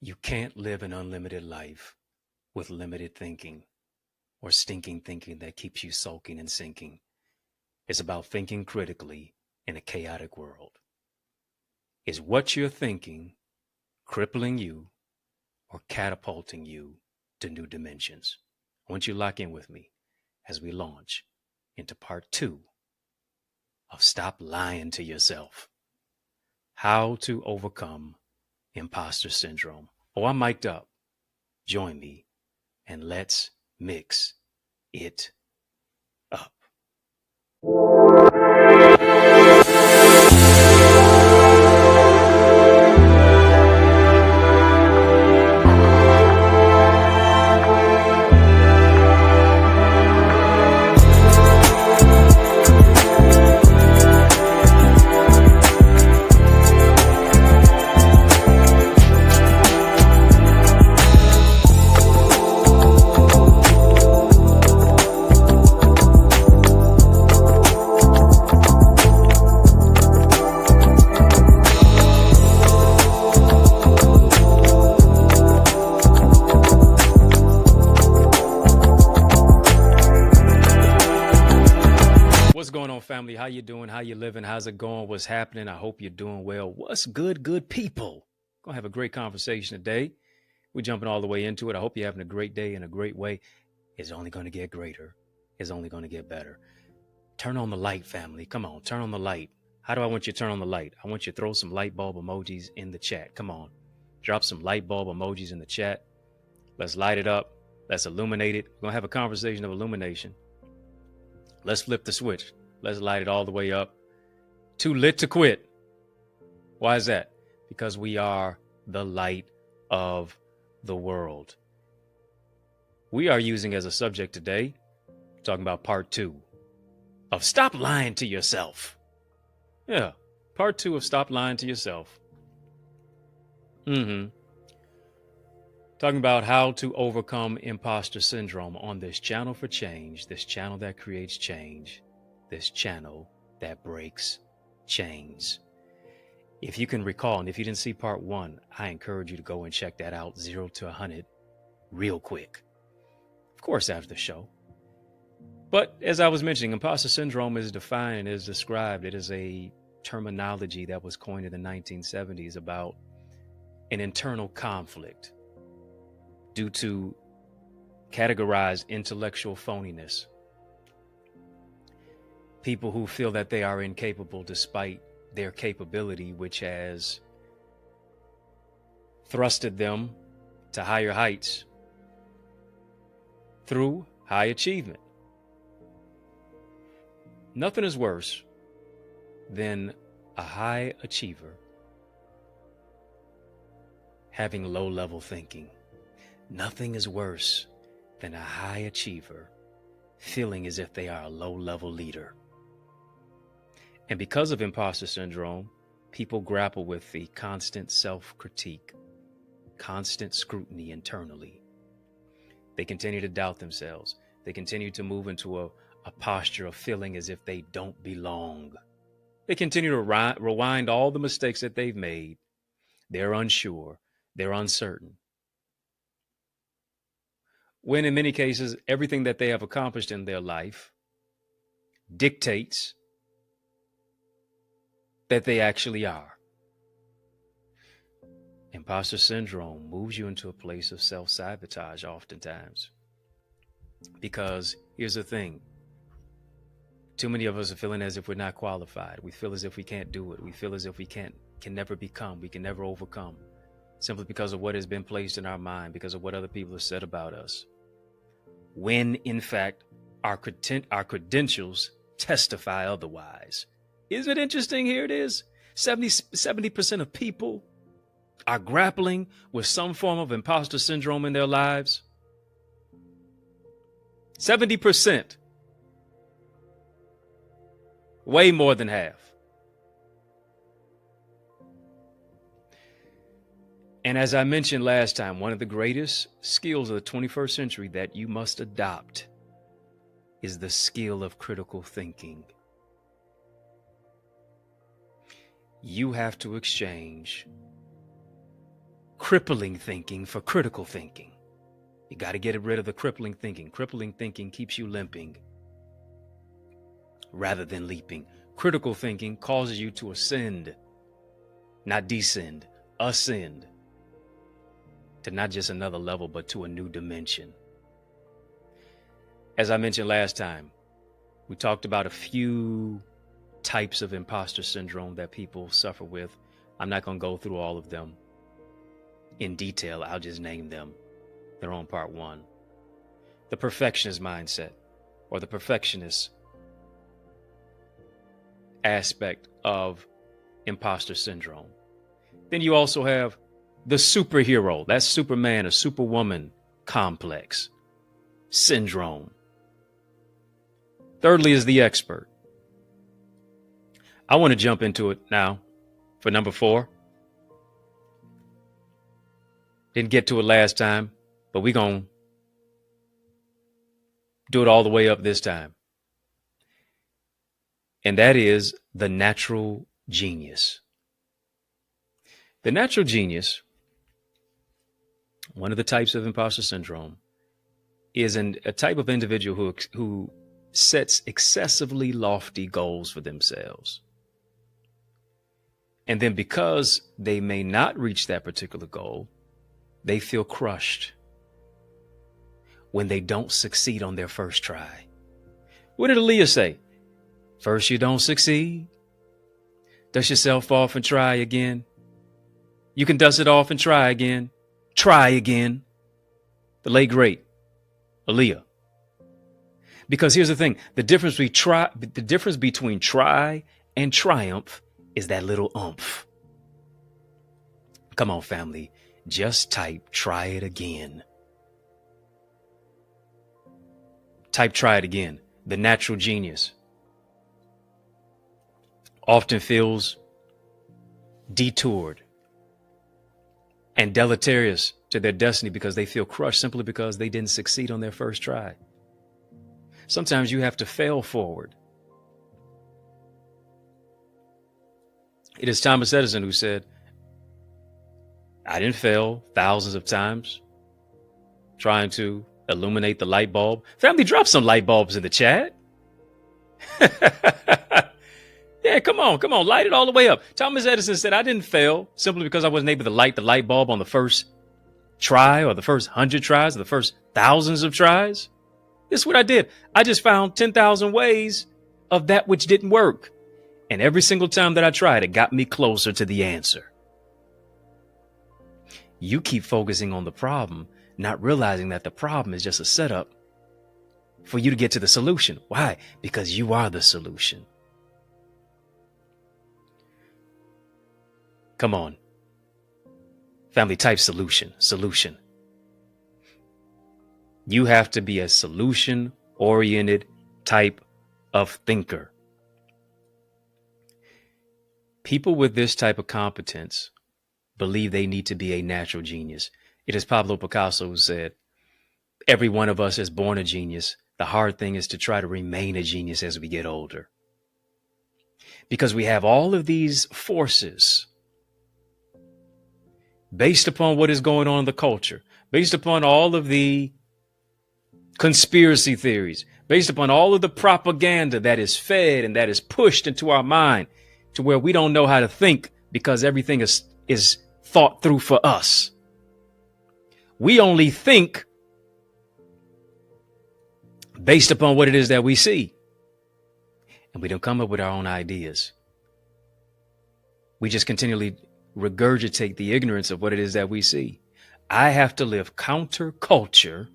You can't live an unlimited life with limited thinking or stinking thinking that keeps you sulking and sinking. It's about thinking critically in a chaotic world. Is what you're thinking crippling you or catapulting you to new dimensions? I want you to lock in with me as we launch into part 2 of Stop Lying to Yourself. How to overcome imposter syndrome. Oh, I'm mic'd up. Join me and let's mix it up. What's going on, family? How you doing? How you living? How's it going? What's happening? I hope you're doing well. What's good people? Gonna have a great conversation today. We're jumping all the way into it. I hope you're having a great day in a great way. It's only going to get greater. It's only going to get better. Turn on the light, family. Come on, turn on the light. How do I want you to turn on the light? I want you to throw some light bulb emojis in the chat. Come on, drop some light bulb emojis in the chat. Let's light it up. Let's illuminate it. We're gonna have a conversation of illumination. Let's flip the switch. Let's light it all the way up. Too lit to quit. Why is that? Because we are the light of the world. We are using as a subject today, talking about part 2 of Stop Lying to Yourself. Yeah, part 2 of Stop Lying to Yourself. Talking about how to overcome imposter syndrome on this channel for change, this channel that creates change, this channel that breaks chains. If you can recall, and if you didn't see part 1, I encourage you to go and check that out, 0 to 100, real quick. Of course, after the show. But as I was mentioning, imposter syndrome is defined, is described. It is a terminology that was coined in the 1970s about an internal conflict due to categorized intellectual phoniness. People who feel that they are incapable despite their capability, which has thrusted them to higher heights through high achievement. Nothing is worse than a high achiever having low-level thinking. Nothing is worse than a high achiever feeling as if they are a low-level leader. And because of imposter syndrome, people grapple with the constant self-critique, constant scrutiny internally. They continue to doubt themselves. They continue to move into a posture of feeling as if they don't belong. They continue to rewind all the mistakes that they've made. They're unsure. They're uncertain. When in many cases, everything that they have accomplished in their life dictates that they actually are. Imposter syndrome moves you into a place of self-sabotage oftentimes. Because here's the thing. Too many of us are feeling as if we're not qualified. We feel as if we can't do it. We feel as if we can never become, we can never overcome, simply because of what has been placed in our mind, because of what other people have said about us. When in fact, our credentials testify otherwise. Isn't it interesting? Here it is. 70% of people are grappling with some form of imposter syndrome in their lives. 70%. Way more than half. And as I mentioned last time, one of the greatest skills of the 21st century that you must adopt is the skill of critical thinking. You have to exchange crippling thinking for critical thinking. You got to get rid of the crippling thinking. Crippling thinking keeps you limping rather than leaping. Critical thinking causes you to ascend, not descend, ascend to not just another level, but to a new dimension. As I mentioned last time, we talked about a few types of imposter syndrome that people suffer with. I'm not going to go through all of them in detail. I'll just name them. They're on part one. The perfectionist mindset, or the perfectionist aspect of imposter syndrome. Then you also have the superhero, that's Superman or Superwoman complex syndrome. Thirdly is the expert. I want to jump into it now for number 4. Didn't get to it last time, but we're going to do it all the way up this time. And that is the natural genius. The natural genius, one of the types of imposter syndrome, is a type of individual who sets excessively lofty goals for themselves. And then because they may not reach that particular goal, they feel crushed when they don't succeed on their first try. What did Aaliyah say? First you don't succeed, dust yourself off and try again. You can dust it off and try again. Try again. The late great Aaliyah. Because here's the thing, the difference between try and triumph is that little oomph. Come on, family, just type try it again. Type try it again. The natural genius often feels detoured and deleterious to their destiny because they feel crushed simply because they didn't succeed on their first try. Sometimes you have to fail forward. It is Thomas Edison who said, I didn't fail thousands of times trying to illuminate the light bulb. Family, drop some light bulbs in the chat. Yeah, come on, light it all the way up. Thomas Edison said, I didn't fail simply because I wasn't able to light the light bulb on the first try or the first 100 tries or the first thousands of tries. This is what I did. I just found 10,000 ways of that which didn't work. And every single time that I tried, it got me closer to the answer. You keep focusing on the problem, not realizing that the problem is just a setup for you to get to the solution. Why? Because you are the solution. Come on. Family, type solution. You have to be a solution-oriented type of thinker. People with this type of competence believe they need to be a natural genius. It is Pablo Picasso who said, every one of us is born a genius. The hard thing is to try to remain a genius as we get older. Because we have all of these forces based upon what is going on in the culture, based upon all of the conspiracy theories, based upon all of the propaganda that is fed and that is pushed into our mind to where we don't know how to think because everything is thought through for us. We only think based upon what it is that we see. And we don't come up with our own ideas. We just continually regurgitate the ignorance of what it is that we see. I have to live counter culture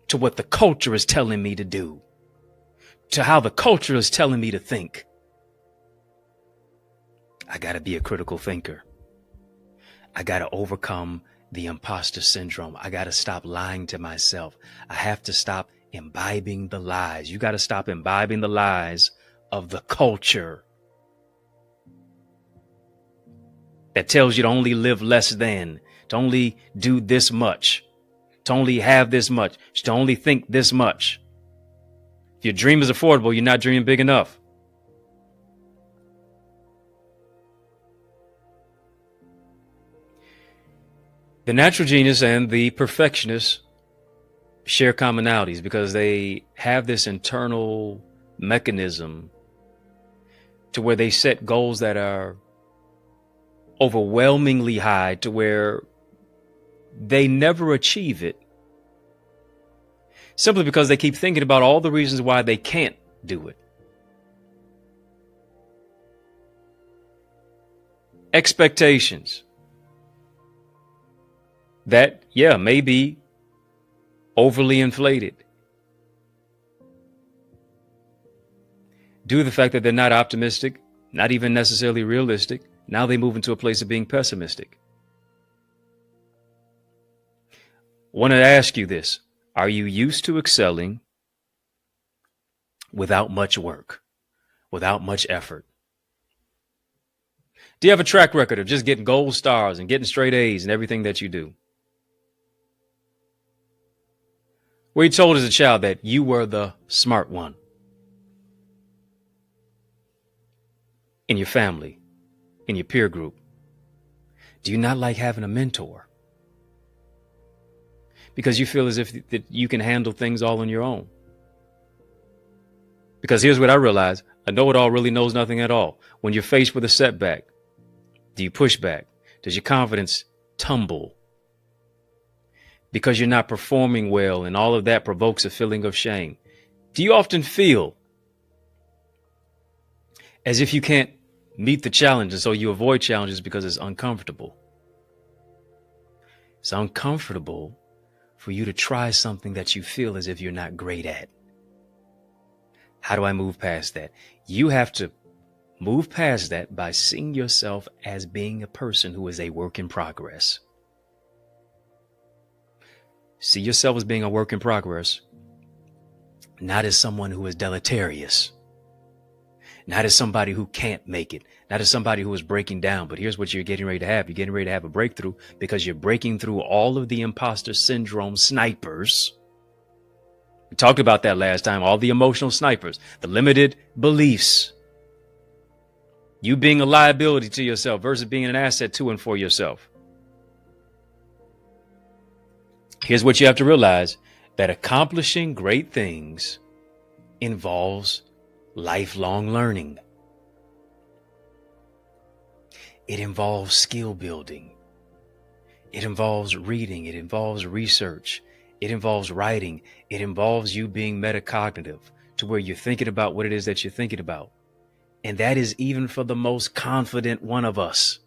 to what the culture is telling me to do, to how the culture is telling me to think. I got to be a critical thinker. I got to overcome the imposter syndrome. I got to stop lying to myself. I have to stop imbibing the lies. You got to stop imbibing the lies of the culture that tells you to only live less than, to only do this much, to only have this much, to only think this much. If your dream is affordable, you're not dreaming big enough. The natural genius and the perfectionist share commonalities because they have this internal mechanism to where they set goals that are overwhelmingly high to where they never achieve it, simply because they keep thinking about all the reasons why they can't do it. Expectations that, may be overly inflated due to the fact that they're not optimistic, not even necessarily realistic. Now they move into a place of being pessimistic. I want to ask you this. Are you used to excelling without much work, without much effort? Do you have a track record of just getting gold stars and getting straight A's in everything that you do? Were you told as a child that you were the smart one in your family, in your peer group? Do you not like having a mentor? Because you feel as if that you can handle things all on your own. Because here's what I realize. A know-it-all really knows nothing at all. When you're faced with a setback, do you push back? Does your confidence tumble? Because you're not performing well and all of that provokes a feeling of shame. Do you often feel as if you can't meet the challenge and so you avoid challenges because it's uncomfortable? It's uncomfortable for you to try something that you feel as if you're not great at. How do I move past that? You have to move past that by seeing yourself as being a person who is a work in progress. See yourself as being a work in progress, not as someone who is deleterious, not as somebody who can't make it, not as somebody who is breaking down. But here's what you're getting ready to have. You're getting ready to have a breakthrough because you're breaking through all of the imposter syndrome snipers. We talked about that last time, all the emotional snipers, the limited beliefs. You being a liability to yourself versus being an asset to and for yourself. Here's what you have to realize, that accomplishing great things involves lifelong learning. It involves skill building. It involves reading. It involves research. It involves writing. It involves you being metacognitive to where you're thinking about what it is that you're thinking about. And that is even for the most confident one of us.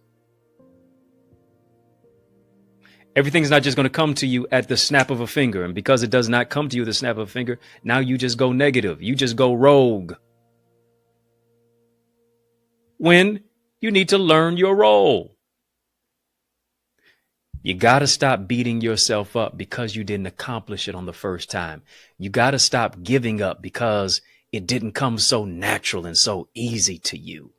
Everything's not just going to come to you at the snap of a finger. And because it does not come to you at the snap of a finger, now you just go negative. You just go rogue. When you need to learn your role. You got to stop beating yourself up because you didn't accomplish it on the first time. You got to stop giving up because it didn't come so natural and so easy to you.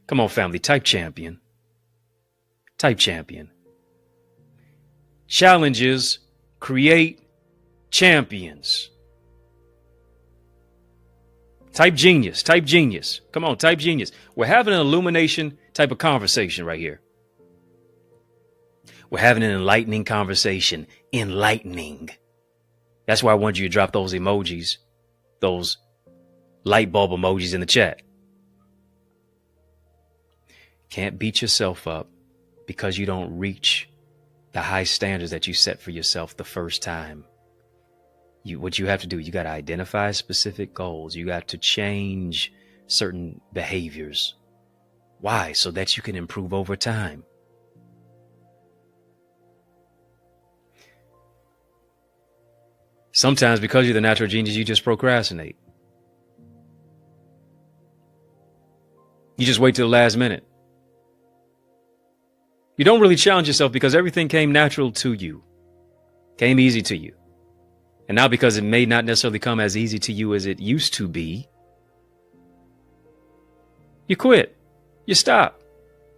Come on, family, type champion. Type champion. Challenges create champions. Type genius. Type genius. Come on, type genius. We're having an illumination type of conversation right here. We're having an enlightening conversation. Enlightening. That's why I wanted you to drop those emojis, those light bulb emojis in the chat. Can't beat yourself up because you don't reach the high standards that you set for yourself the first time. What you have to do, you got to identify specific goals. You got to change certain behaviors. Why? So that you can improve over time. Sometimes because you're the natural genius, you just procrastinate. You just wait till the last minute. You don't really challenge yourself because everything came natural to you, came easy to you. And now because it may not necessarily come as easy to you as it used to be, you quit. You stop.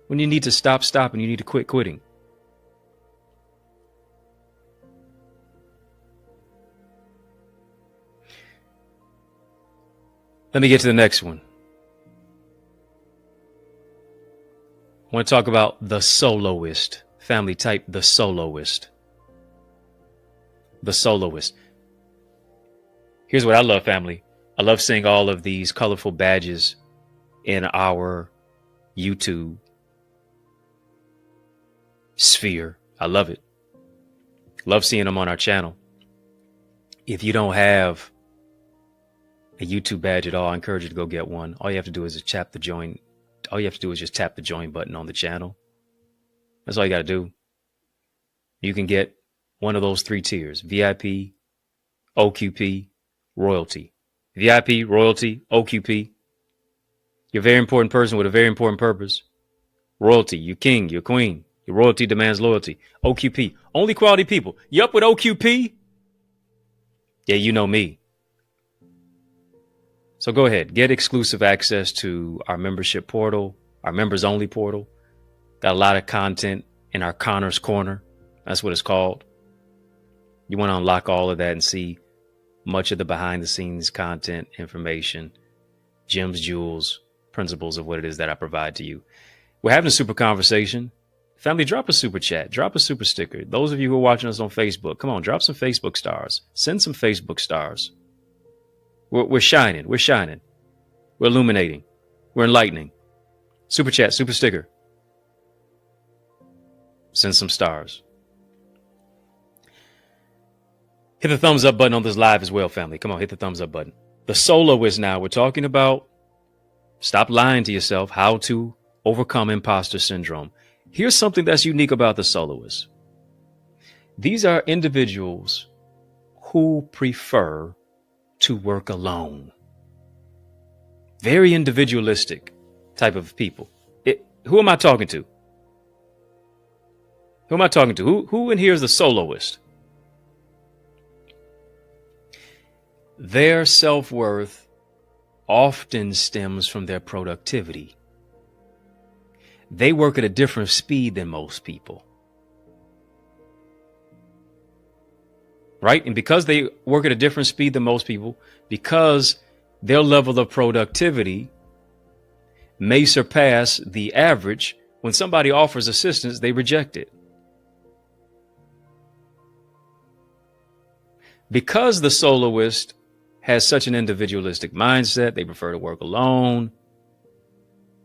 When you need to stop, stop, and you need to quit quitting. Let me get to the next one. I want to talk about the soloist. Family, type the soloist. The soloist. Here's what I love, family. I love seeing all of these colorful badges in our YouTube sphere. I love it. Love seeing them on our channel. If you don't have a YouTube badge at all, I encourage you to go get one. All you have to do is just tap the join. All you have to do is just tap the join button on the channel. That's all you got to do. You can get one of those 3 tiers: VIP, OQP, royalty. VIP, royalty, OQP. You're a very important person with a very important purpose. Royalty, you're king, you're queen. Your royalty demands loyalty. OQP, only quality people. You up with OQP? Yeah, you know me. So go ahead, get exclusive access to our membership portal, our members only portal. Got a lot of content in our Connor's Corner. That's what it's called. You want to unlock all of that and see much of the behind the scenes content, information, gems, jewels, principles of what it is that I provide to you. We're having a super conversation. Family, drop a super chat, drop a super sticker. Those of you who are watching us on Facebook, come on, drop some Facebook stars. Send some Facebook stars. We're shining. We're shining. We're illuminating. We're enlightening. Super chat, super sticker. Send some stars. Hit the thumbs up button on this live as well, family. Come on, hit the thumbs up button. The soloist now. We're talking about stop lying to yourself, how to overcome imposter syndrome. Here's something that's unique about the soloist. These are individuals who prefer to work alone. Very individualistic type of people. Who am I talking to? Who am I talking to? Who in here is the soloist? Their self-worth often stems from their productivity. They work at a different speed than most people. Right? And because they work at a different speed than most people, because their level of productivity may surpass the average, when somebody offers assistance, they reject it. Because the soloist has such an individualistic mindset, they prefer to work alone.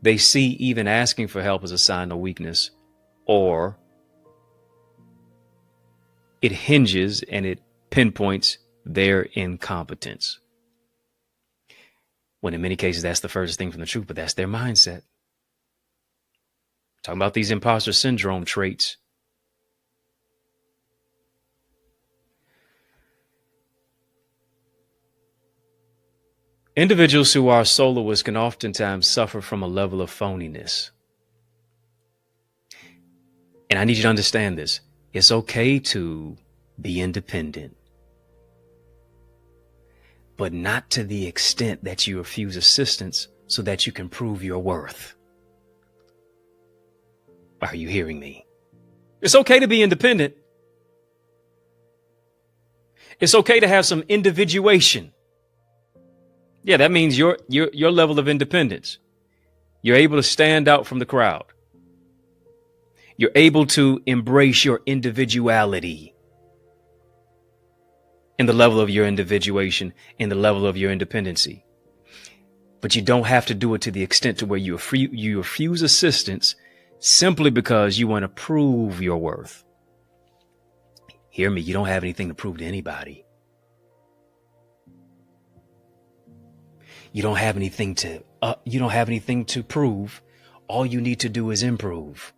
They see even asking for help as a sign of weakness, or it hinges and it pinpoints their incompetence. When in many cases, that's the furthest thing from the truth, but that's their mindset. Talking about these imposter syndrome traits. Individuals who are soloists can oftentimes suffer from a level of phoniness. And I need you to understand this. It's okay to be independent, but not to the extent that you refuse assistance so that you can prove your worth. Are you hearing me? It's okay to be independent. It's okay to have some individuation. Yeah, that means your level of independence. You're able to stand out from the crowd. You're able to embrace your individuality in the level of your individuation, in the level of your independency. But you don't have to do it to the extent to where you refuse assistance simply because you want to prove your worth. Hear me, you don't have anything to prove to anybody. You don't have anything to prove. All you need to do is improve.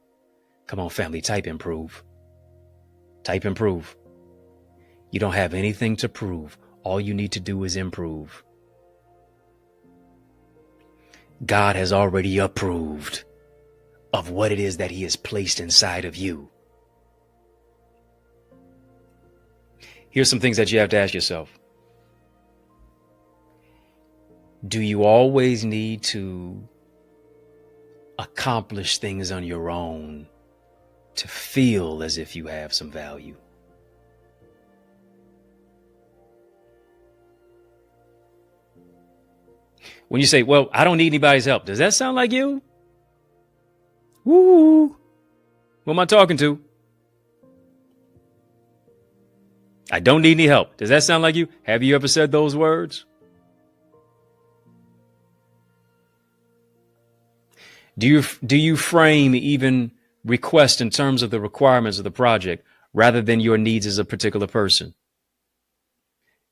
Come on, family, type improve. Type improve. You don't have anything to prove. All you need to do is improve. God has already approved of what it is that he has placed inside of you. Here's some things that you have to ask yourself. Do you always need to accomplish things on your own to feel as if you have some value? When you say, well, I don't need anybody's help, does that sound like you? Woo! Who am I talking to? I don't need any help. Does that sound like you? Have you ever said those words? Do you frame even request in terms of the requirements of the project rather than your needs as a particular person?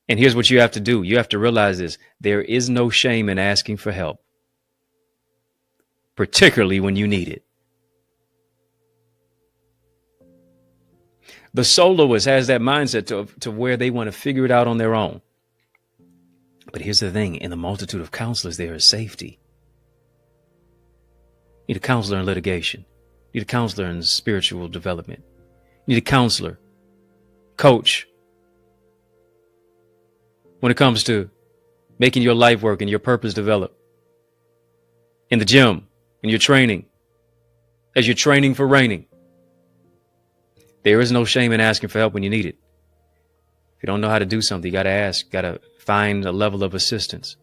And here's what you have to do. You have to realize this. There is no shame in asking for help, particularly when you need it. The soloist has that mindset to where they want to figure it out on their own. But here's the thing. In the multitude of counselors, there is safety. You need a counselor in litigation. You need a counselor in spiritual development. You need a counselor, coach, when it comes to making your life work and your purpose develop. In the gym, in your training, as you're training for reigning. There is no shame in asking for help when you need it. If you don't know how to do something, you got to ask, got to find a level of assistance.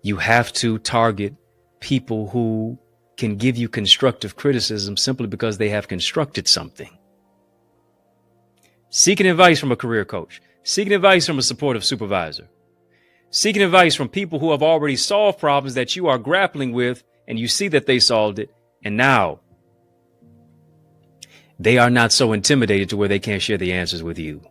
You have to target people who can give you constructive criticism simply because they have constructed something. Seeking advice from a career coach, seeking advice from a supportive supervisor, seeking advice from people who have already solved problems that you are grappling with and you see that they solved it. And now they are not so intimidated to where they can't share the answers with you.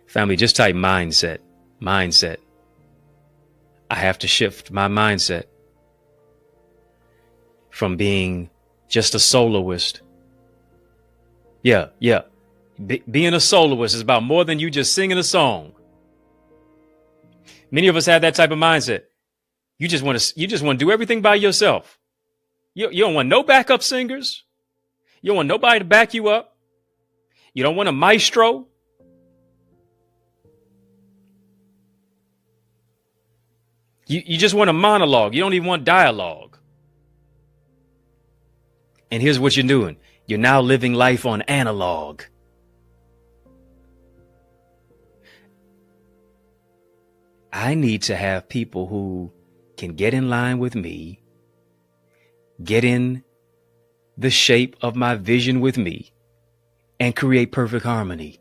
Family, just type mindset. Mindset. I have to shift my mindset from being just a soloist. Yeah. Being a soloist is about more than you just singing a song. Many of us have that type of mindset. You just want to do everything by yourself. You don't want no backup singers. You don't want nobody to back you up. You don't want a maestro. You just want a monologue. You don't even want dialogue. And here's what you're doing. You're now living life on analog. I need to have people who can get in line with me, get in the shape of my vision with me, and create perfect harmony.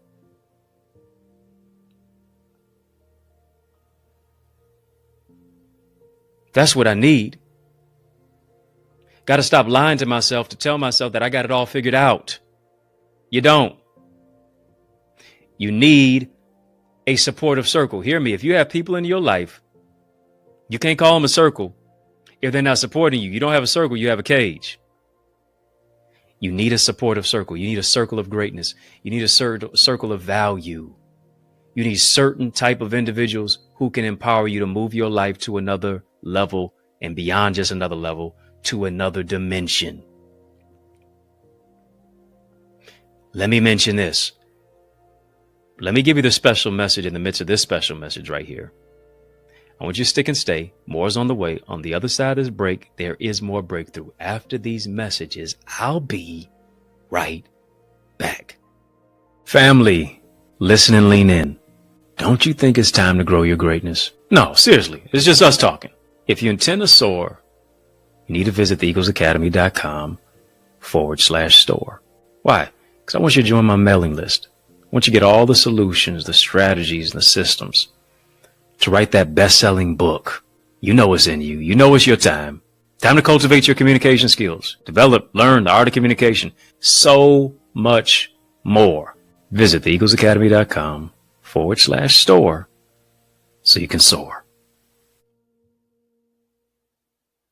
That's what I need. Got to stop lying to myself to tell myself that I got it all figured out. You don't. You need a supportive circle. Hear me. If you have people in your life, you can't call them a circle if they're not supporting you. You don't have a circle, you have a cage. You need a supportive circle. You need a circle of greatness. You need a circle of value. You need certain type of individuals who can empower you to move your life to another level and beyond just another level, to another dimension. Let me mention this. Let me give you the special message in the midst of this special message right here. I want you to stick and stay. More is on the way. On the other side of this break, there is more breakthrough. After these messages, I'll be right back. Family, listen and lean in. Don't you think it's time to grow your greatness? No, seriously. It's just us talking. If you intend to soar, you need to visit theeaglesacademy.com/store. Why? Because I want you to join my mailing list. I want you to get all the solutions, the strategies, and the systems to write that best-selling book. You know it's in you. You know it's your time. Time to cultivate your communication skills. Develop, learn the art of communication. So much more. Visit theeaglesacademy.com/store so you can soar.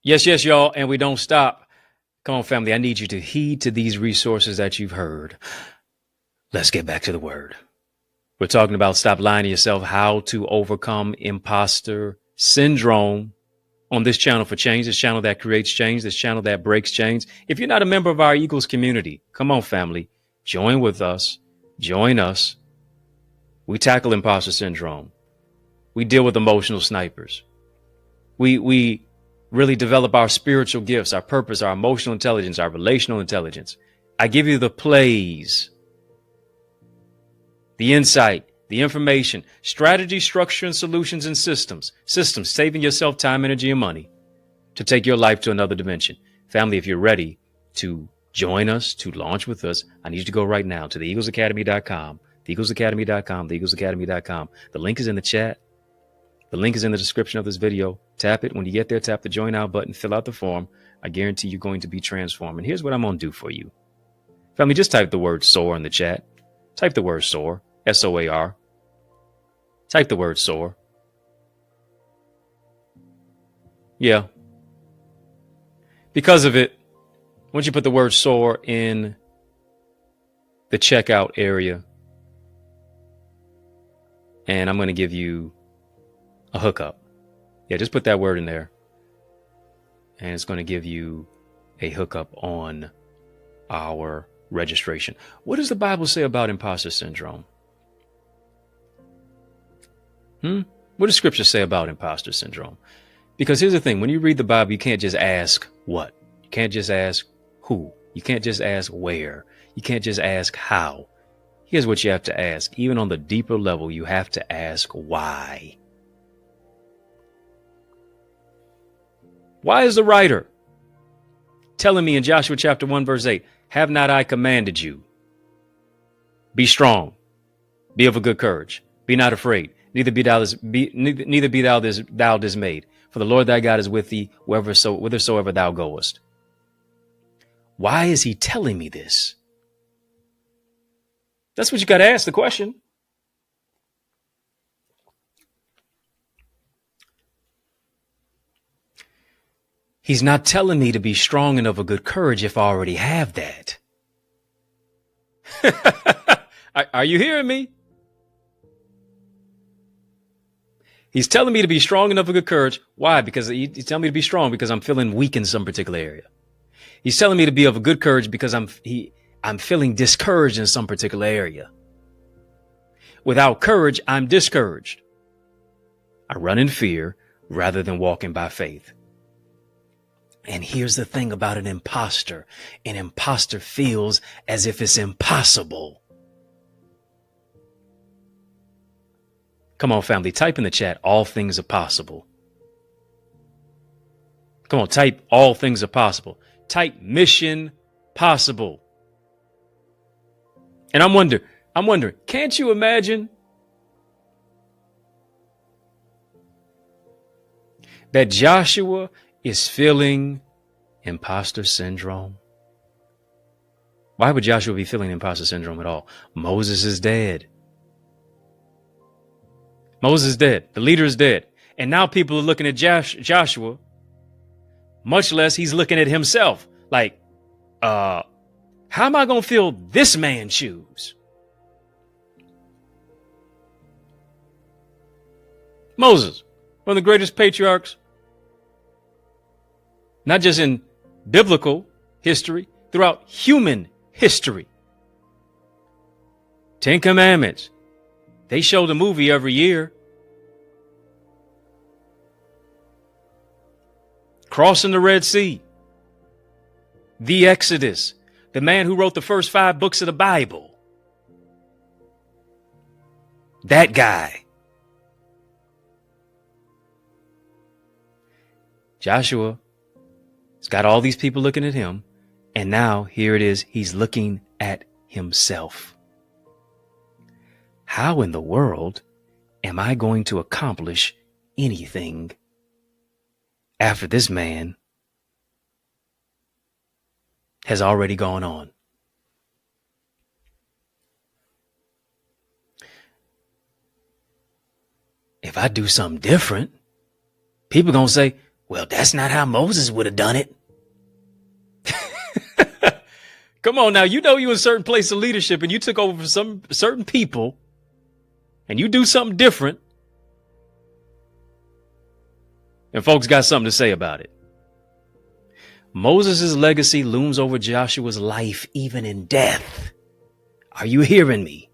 Yes, y'all. And we don't stop. Come on, family. I need you to heed to these resources that you've heard. Let's get back to the word. We're talking about stop lying to yourself, how to overcome imposter syndrome on this channel for change, this channel that creates change, this channel that breaks chains. If you're not a member of our Eagles community, come on, family, join with us, join us. We tackle imposter syndrome. We deal with emotional snipers. We really develop our spiritual gifts, our purpose, our emotional intelligence, our relational intelligence. I give you the plays the insight, the information, strategy, structure, and solutions and systems, saving yourself time, energy, and money to take your life to another dimension. Family, if you're ready to join us, to launch with us, I need you to go right now to theeaglesacademy.com, theeaglesacademy.com. The link is in the chat. The link is in the description of this video. Tap it. When you get there, tap the join now button, fill out the form. I guarantee you're going to be transformed. And here's what I'm going to do for you. Family, just type the word SOAR in the chat. Type the word SOAR, SOAR. Type the word SOAR. Yeah. Because of it, once you put the word SOAR in the checkout area, and I'm going to give you a hookup. Yeah, just put that word in there. And it's going to give you a hookup on our registration. What does the Bible say about imposter syndrome? What does Scripture say about imposter syndrome? Because here's the thing. When you read the Bible, you can't just ask what. You can't just ask who. You can't just ask where. You can't just ask how. Here's what you have to ask. Even on the deeper level, you have to ask why. Why is the writer telling me in Joshua chapter 1, verse 8, have not I commanded you? Be strong, be of a good courage, be not afraid, neither be thou dismayed, for the Lord thy God is with thee whithersoever thou goest. Why is he telling me this? That's what you got to ask the question. He's not telling me to be strong and of a good courage if I already have that. Are you hearing me? He's telling me to be strong and of a good courage. Why? Because he's telling me to be strong because I'm feeling weak in some particular area. He's telling me to be of a good courage because I'm feeling discouraged in some particular area. Without courage, I'm discouraged. I run in fear rather than walking by faith. And here's the thing about an imposter. An imposter feels as if it's impossible. Come on, family, type in the chat, all things are possible. Come on, type all things are possible. Type mission possible. And I'm wondering, can't you imagine that Joshua is feeling imposter syndrome? Why would Joshua be feeling imposter syndrome at all? Moses is dead. Moses is dead. The leader is dead. And now people are looking at Joshua, much less he's looking at himself. Like, how am I going to fill this man's shoes? Moses, one of the greatest patriarchs, not just in biblical history, throughout human history. 10 Commandments. They show the movie every year. Crossing the Red Sea. The Exodus. The man who wrote the first 5 books of the Bible. That guy. Joshua has got all these people looking at him. And now here it is. He's looking at himself. How in the world am I going to accomplish anything after this man has already gone on? If I do something different, people are going to say, well, that's not how Moses would have done it. Come on now, you know you in a certain place of leadership and you took over for some certain people and you do something different. And folks got something to say about it. Moses' legacy looms over Joshua's life even in death. Are you hearing me?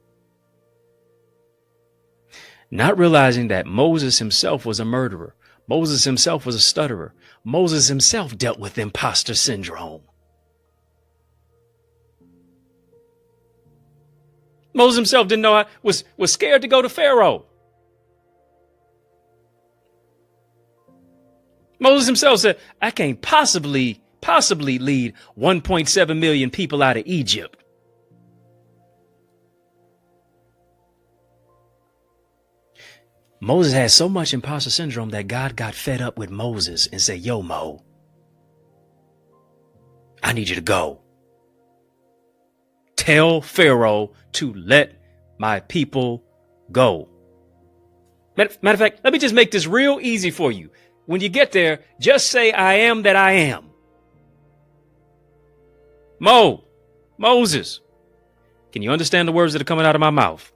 Not realizing that Moses himself was a murderer. Moses himself was a stutterer. Moses himself dealt with imposter syndrome. Moses himself didn't know, was scared to go to Pharaoh. Moses himself said, I can't possibly lead 1.7 million people out of Egypt. Moses had so much imposter syndrome that God got fed up with Moses and said, yo, Mo, I need you to go. Tell Pharaoh to let my people go. Matter of fact, let me just make this real easy for you. When you get there, just say, I am that I am. Moses, can you understand the words that are coming out of my mouth?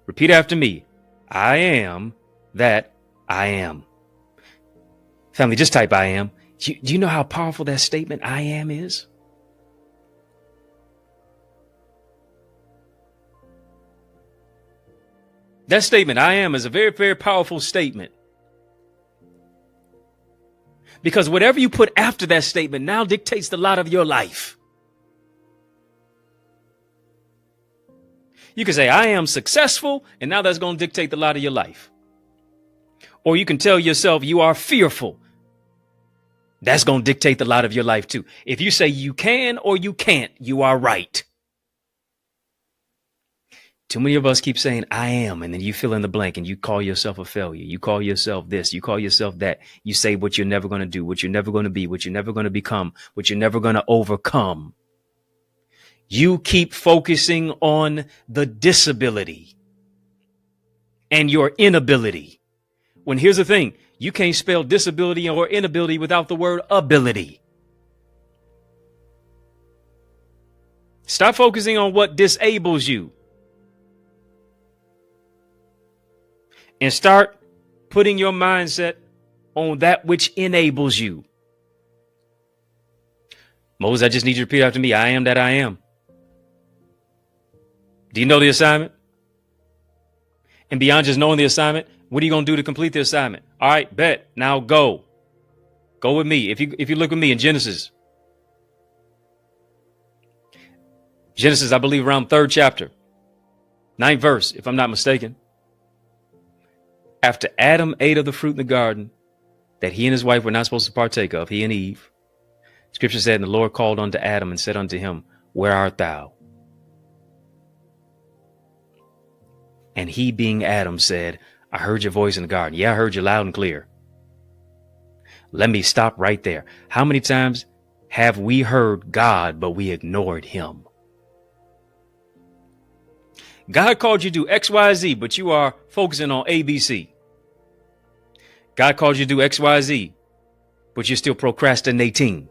Repeat after me. I am that I am. Family, just type I am. Do you know how powerful that statement I am is? That statement, I am, is a very, very powerful statement. Because whatever you put after that statement now dictates the lot of your life. You can say, I am successful, and now that's going to dictate the lot of your life. Or you can tell yourself you are fearful. That's going to dictate the lot of your life too. If you say you can or you can't, you are right. Too many of us keep saying I am, and then you fill in the blank and you call yourself a failure. You call yourself this, you call yourself that. You say what you're never going to do, what you're never going to be, what you're never going to become, what you're never going to overcome. You keep focusing on the disability and your inability. When here's the thing, you can't spell disability or inability without the word ability. Stop focusing on what disables you and start putting your mindset on that which enables you. Moses, I just need you to repeat after me. I am that I am. Do you know the assignment? And beyond just knowing the assignment, what are you going to do to complete the assignment? All right, bet. Now go. Go with me. If you look with me in Genesis, I believe around 3rd chapter, 9th verse, if I'm not mistaken. After Adam ate of the fruit in the garden that he and his wife were not supposed to partake of, he and Eve, Scripture said, and the Lord called unto Adam and said unto him, where art thou? And he, being Adam, said, I heard your voice in the garden. Yeah, I heard you loud and clear. Let me stop right there. How many times have we heard God, but we ignored him? God called you to do X, Y, Z, but you are focusing on A, B, C. God called you to do X, Y, Z, but you're still procrastinating.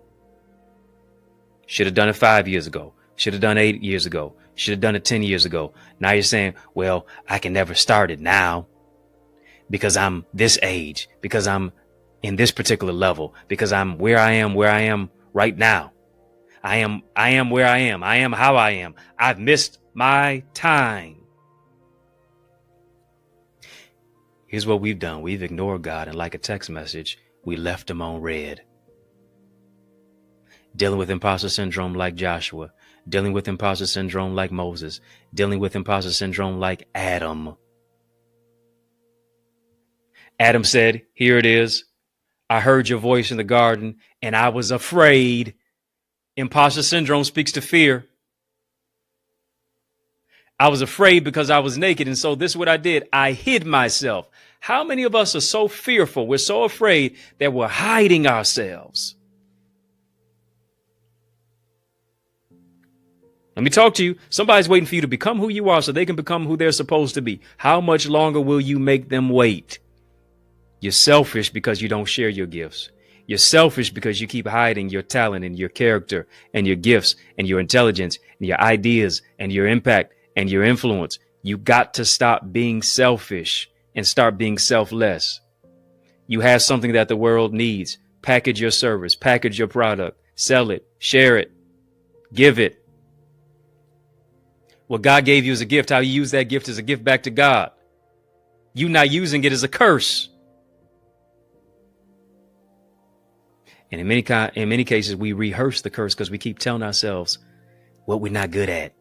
Should have done it 5 years ago. Should have done 8 years ago. Should have done it 10 years ago. Now you're saying, well, I can never start it now because I'm this age, because I'm in this particular level, because I'm where I am right now. I am where I am. I am how I am. I've missed my time. Here's what we've done. We've ignored God, and like a text message, we left him on red. Dealing with imposter syndrome like Joshua, dealing with imposter syndrome like Moses, dealing with imposter syndrome like Adam. Adam said, here it is. I heard your voice in the garden and I was afraid. Imposter syndrome speaks to fear. I was afraid because I was naked. And so this is what I did. I hid myself. How many of us are so fearful? We're so afraid that we're hiding ourselves. Let me talk to you. Somebody's waiting for you to become who you are so they can become who they're supposed to be. How much longer will you make them wait? You're selfish because you don't share your gifts. You're selfish because you keep hiding your talent and your character and your gifts and your intelligence and your ideas and your impact and your influence. You got to stop being selfish and start being selfless. You have something that the world needs. Package your service, package your product, sell it, share it, give it. What God gave you as a gift, how you use that gift as a gift back to God. You not using it as a curse. And in many cases, we rehearse the curse because we keep telling ourselves what we're not good at.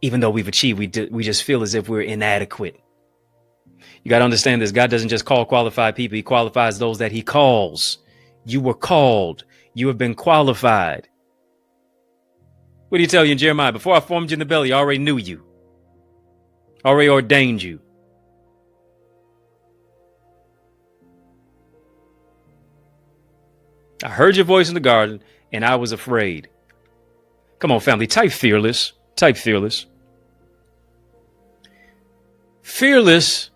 Even though we've achieved, we just feel as if we're inadequate. You got to understand this. God doesn't just call qualified people. He qualifies those that he calls. You were called. You have been qualified. What do you tell you in Jeremiah? Before I formed you in the belly, I already knew you. Already ordained you. I heard your voice in the garden and I was afraid. Come on, family. Type fearless. Type fearless. Fearless.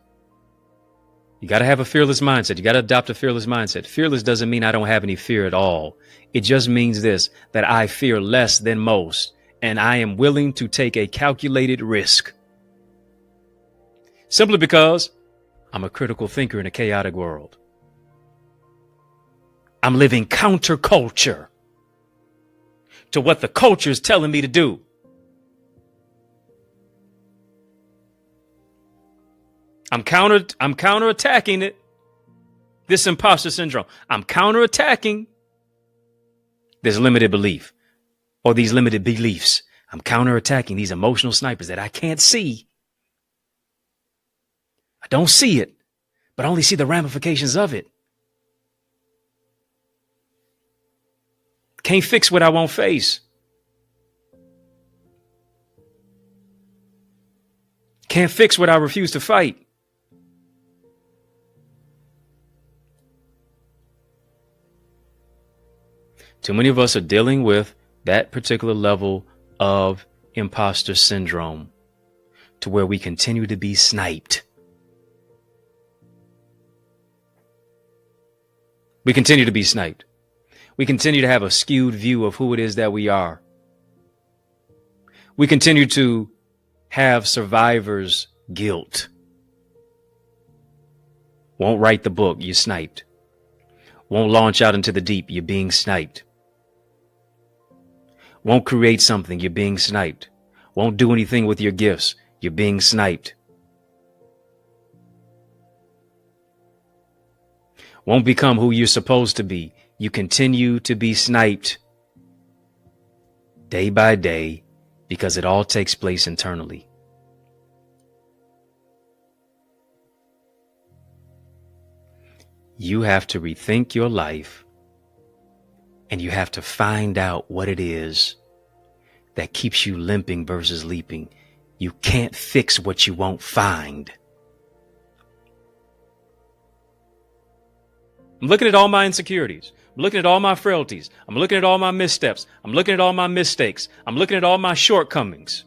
You got to have a fearless mindset. You got to adopt a fearless mindset. Fearless doesn't mean I don't have any fear at all. It just means this, that I fear less than most, and I am willing to take a calculated risk. Simply because I'm a critical thinker in a chaotic world. I'm living counterculture to what the culture is telling me to do. I'm counterattacking it. This imposter syndrome. I'm counterattacking this limited belief or these limited beliefs. I'm counterattacking these emotional snipers that I can't see. I don't see it, but I only see the ramifications of it. Can't fix what I won't face. Can't fix what I refuse to fight. Too many of us are dealing with that particular level of imposter syndrome to where we continue to be sniped. We continue to be sniped. We continue to have a skewed view of who it is that we are. We continue to have survivor's guilt. Won't write the book, you're sniped. Won't launch out into the deep, you're being sniped. Won't create something, you're being sniped. Won't do anything with your gifts, you're being sniped. Won't become who you're supposed to be. You continue to be sniped day by day because it all takes place internally. You have to rethink your life and you have to find out what it is that keeps you limping versus leaping. You can't fix what you won't find. I'm looking at all my insecurities. I'm looking at all my frailties. I'm looking at all my missteps. I'm looking at all my mistakes. I'm looking at all my shortcomings.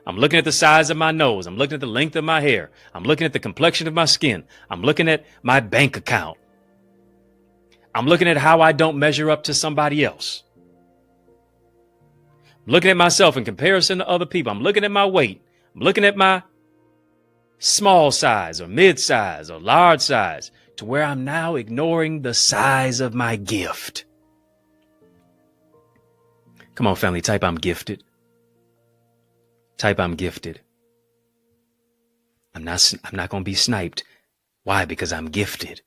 I'm looking at the size of my nose. I'm looking at the length of my hair. I'm looking at the complexion of my skin. I'm looking at my bank account. I'm looking at how I don't measure up to somebody else. I'm looking at myself in comparison to other people. I'm looking at my weight. I'm looking at my small size or mid size or large size to where I'm now ignoring the size of my gift. Come on, family, type I'm gifted. Type I'm gifted. I'm not going to be sniped. Why? Because I'm gifted.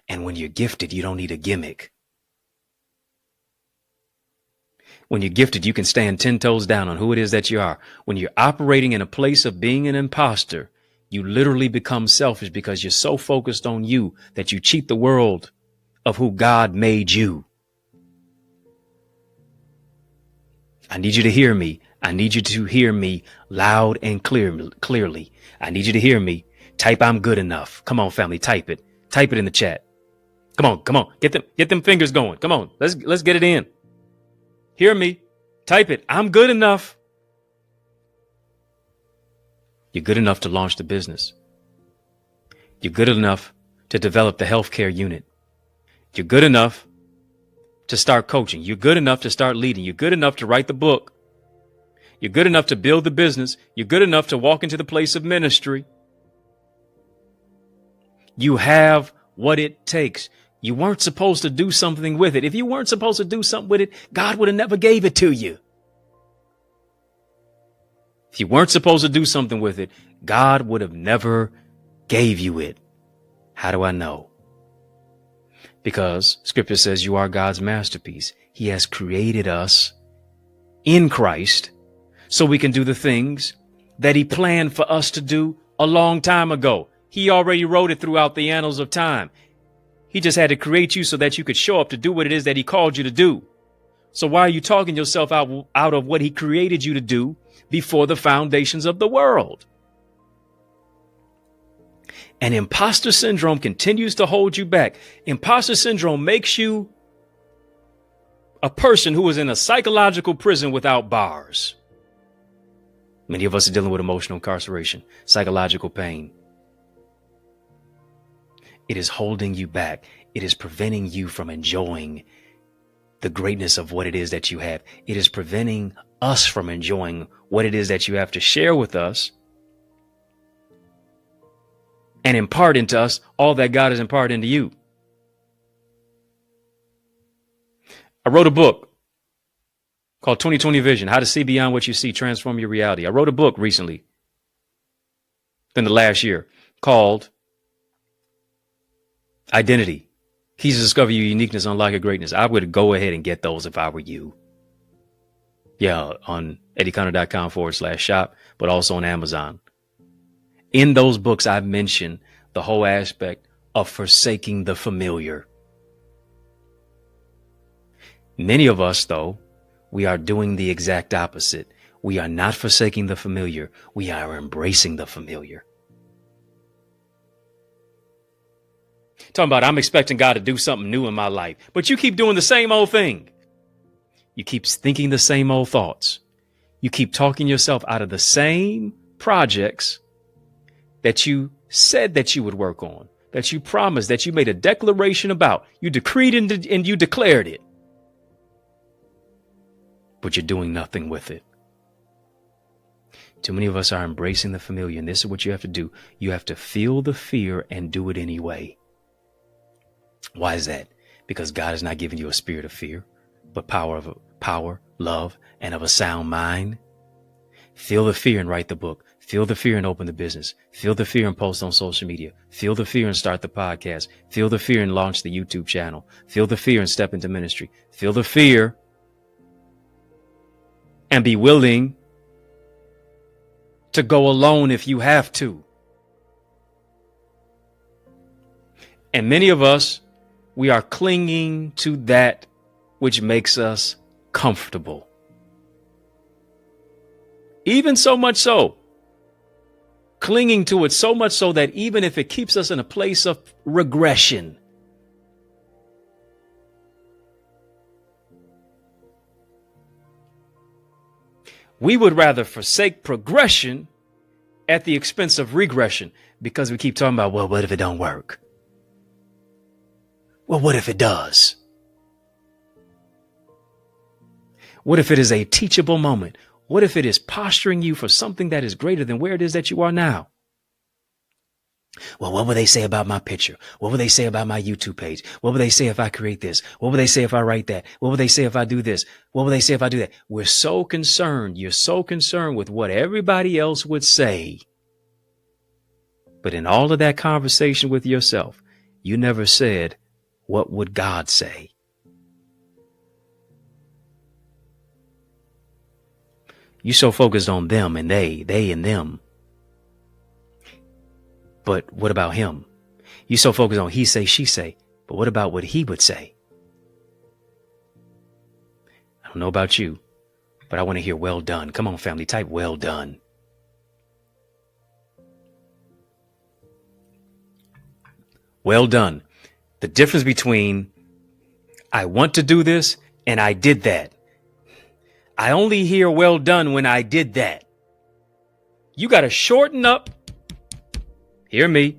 And when you're gifted, you don't need a gimmick. When you're gifted, you can stand 10 toes down on who it is that you are. When you're operating in a place of being an imposter, you literally become selfish because you're so focused on you that you cheat the world of who God made you. I need you to hear me. I need you to hear me loud and clearly. I need you to hear me. Type I'm good enough. Come on, family, type it. Type it in the chat. Come on. Get them fingers going. Come on. Let's get it in. Hear me. Type it. I'm good enough. You're good enough to launch the business. You're good enough to develop the healthcare unit. You're good enough to start coaching. You're good enough to start leading. You're good enough to write the book. You're good enough to build the business. You're good enough to walk into the place of ministry. You have what it takes. You weren't supposed to do something with it. If you weren't supposed to do something with it, God would have never gave it to you. If you weren't supposed to do something with it, God would have never gave you it. How do I know? Because Scripture says you are God's masterpiece. He has created us in Christ so we can do the things that he planned for us to do a long time ago. He already wrote it throughout the annals of time. He just had to create you so that you could show up to do what it is that he called you to do. So why are you talking yourself out of what he created you to do before the foundations of the world? And imposter syndrome continues to hold you back. Imposter syndrome makes you a person who is in a psychological prison without bars. Many of us are dealing with emotional incarceration, psychological pain. It is holding you back. It is preventing you from enjoying the greatness of what it is that you have. It is preventing us from enjoying what it is that you have to share with us and impart into us all that God has imparted into you. I wrote a book called 2020 Vision, How to See Beyond What You See, Transform Your Reality. I wrote a book recently, in the last year, called Identity, Keys to Discover Your Uniqueness, Unlock Your Greatness. I would go ahead and get those if I were you. Yeah, on EddieConnor.com/shop, but also on Amazon. In those books, I've mentioned the whole aspect of forsaking the familiar. Many of us, though, we are doing the exact opposite. We are not forsaking the familiar. We are embracing the familiar. Talking about, I'm expecting God to do something new in my life, but you keep doing the same old thing. You keep thinking the same old thoughts. You keep talking yourself out of the same projects that you said that you would work on, that you promised, that you made a declaration about. You decreed and you declared it. But you're doing nothing with it. Too many of us are embracing the familiar, and this is what you have to do. You have to feel the fear and do it anyway. Why is that? Because God has not given you a spirit of fear, but power, love, and of a sound mind. Feel the fear and write the book. Feel the fear and open the business. Feel the fear and post on social media. Feel the fear and start the podcast. Feel the fear and launch the YouTube channel. Feel the fear and step into ministry. Feel the fear and be willing to go alone if you have to. And many of us, we are clinging to that which makes us comfortable. Even so much so, clinging to it so much so that even if it keeps us in a place of regression, we would rather forsake progression at the expense of regression, because we keep talking about, well, what if it don't work? Well, what if it does? What if it is a teachable moment? What if it is posturing you for something that is greater than where it is that you are now? Well, what will they say about my picture? What will they say about my YouTube page? What will they say if I create this? What will they say if I write that? What will they say if I do this? What will they say if I do that? We're so concerned. You're so concerned with what everybody else would say. But in all of that conversation with yourself, you never said, what would God say? You so focused on them and they and them. But what about him? You so focused on he say, she say. But what about what he would say? I don't know about you, but I want to hear well done. Come on, family, type well done. Well done. The difference between I want to do this and I did that. I only hear well done when I did that. You got to shorten up. Hear me.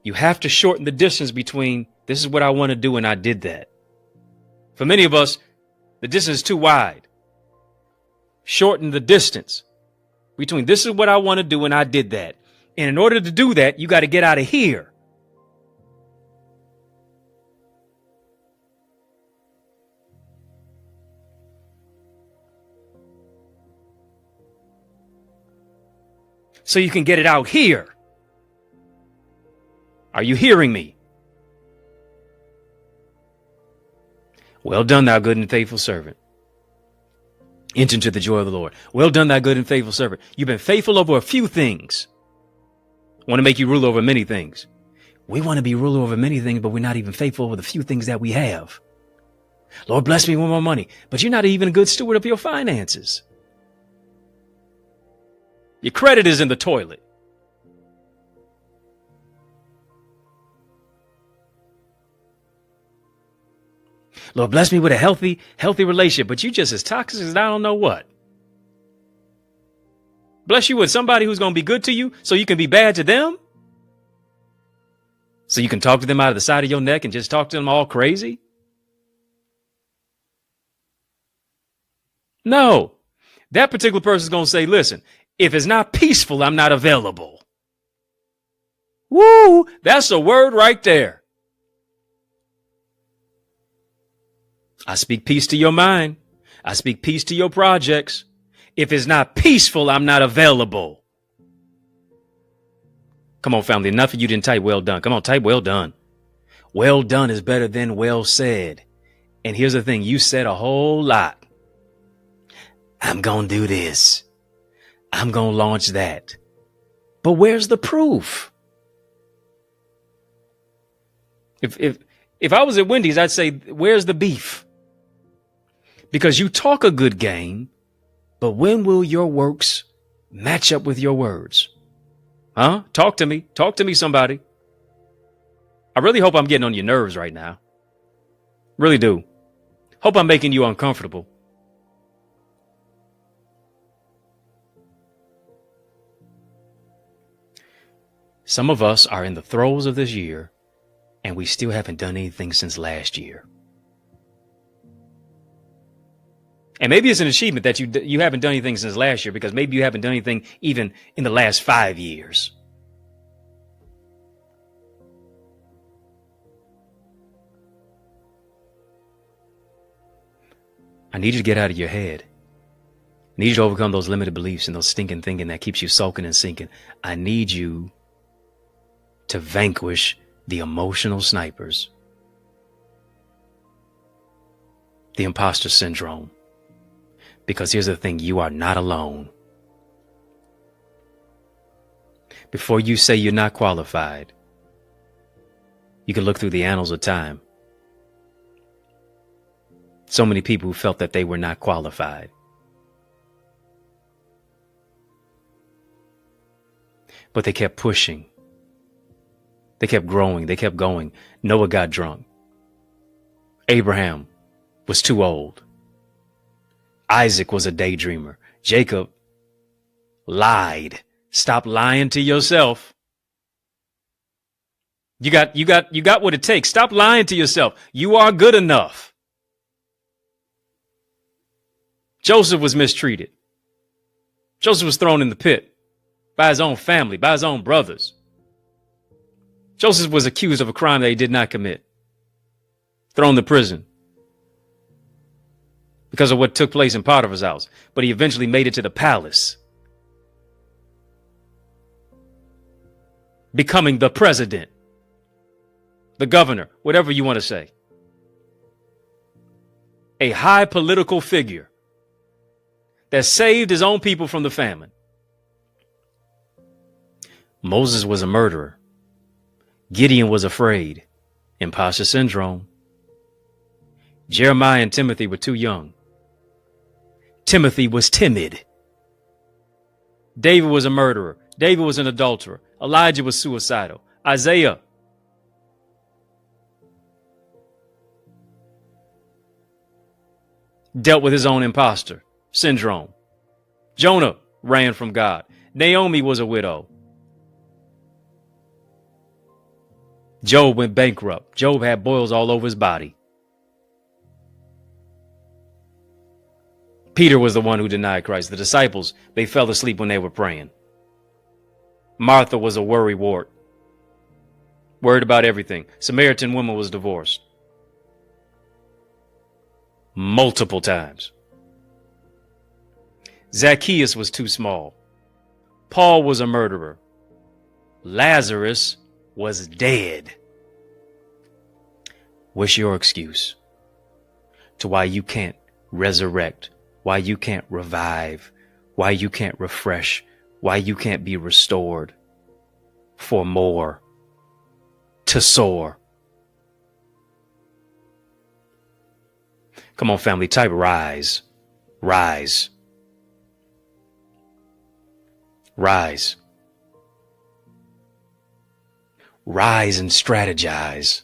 You have to shorten the distance between this is what I want to do and I did that. For many of us, the distance is too wide. Shorten the distance between this is what I want to do and I did that. And in order to do that, you got to get out of here. So you can get it out here. Are you hearing me? Well done, thou good and faithful servant. Enter into the joy of the Lord. Well done, thy good and faithful servant. You've been faithful over a few things. I want to make you ruler over many things. We want to be ruler over many things, but we're not even faithful over the few things that we have. Lord, bless me with more money, but you're not even a good steward of your finances. Your credit is in the toilet. Lord, bless me with a healthy relationship, but you just as toxic as I don't know what. Bless you with somebody who's going to be good to you so you can be bad to them. So you can talk to them out of the side of your neck and just talk to them all crazy. No, that particular person is going to say, listen, if it's not peaceful, I'm not available. Woo, that's a word right there. I speak peace to your mind. I speak peace to your projects. If it's not peaceful, I'm not available. Come on, family. Enough of you didn't type well done. Come on, type well done. Well done is better than well said. And here's the thing. You said a whole lot. I'm going to do this. I'm going to launch that. But where's the proof? If I was at Wendy's, I'd say, where's the beef? Because you talk a good game, but when will your works match up with your words? Huh? Talk to me. Talk to me, somebody. I really hope I'm getting on your nerves right now. Really do. Hope I'm making you uncomfortable. Some of us are in the throes of this year, and we still haven't done anything since last year. And maybe it's an achievement that you haven't done anything since last year, because maybe you haven't done anything even in the last 5 years. I need you to get out of your head. I need you to overcome those limited beliefs and those stinking thinking that keeps you sulking and sinking. I need you to vanquish the emotional snipers, the imposter syndrome. Because here's the thing, you are not alone. Before you say you're not qualified, you can look through the annals of time. So many people who felt that they were not qualified. But they kept pushing. They kept growing. They kept going. Noah got drunk. Abraham was too old. Isaac was a daydreamer. Jacob lied. Stop lying to yourself. You got what it takes. Stop lying to yourself. You are good enough. Joseph was mistreated. Joseph was thrown in the pit by his own family, by his own brothers. Joseph was accused of a crime that he did not commit. Thrown to prison because of what took place in Potiphar's house. But he eventually made it to the palace, becoming the president, the governor, whatever you want to say. A high political figure that saved his own people from the famine. Moses was a murderer. Gideon was afraid. Imposter syndrome. Jeremiah and Timothy were too young. Timothy was timid. David was a murderer. David was an adulterer. Elijah was suicidal. Isaiah dealt with his own imposter syndrome. Jonah ran from God. Naomi was a widow. Job went bankrupt. Job had boils all over his body. Peter was the one who denied Christ. The disciples, they fell asleep when they were praying. Martha was a worrywart, worried about everything. Samaritan woman was divorced multiple times. Zacchaeus was too small. Paul was a murderer. Lazarus was dead. What's your excuse to why you can't resurrect why you can't revive, why you can't refresh, why you can't be restored for more, to soar. Come on, family, type rise, rise, rise, rise and strategize,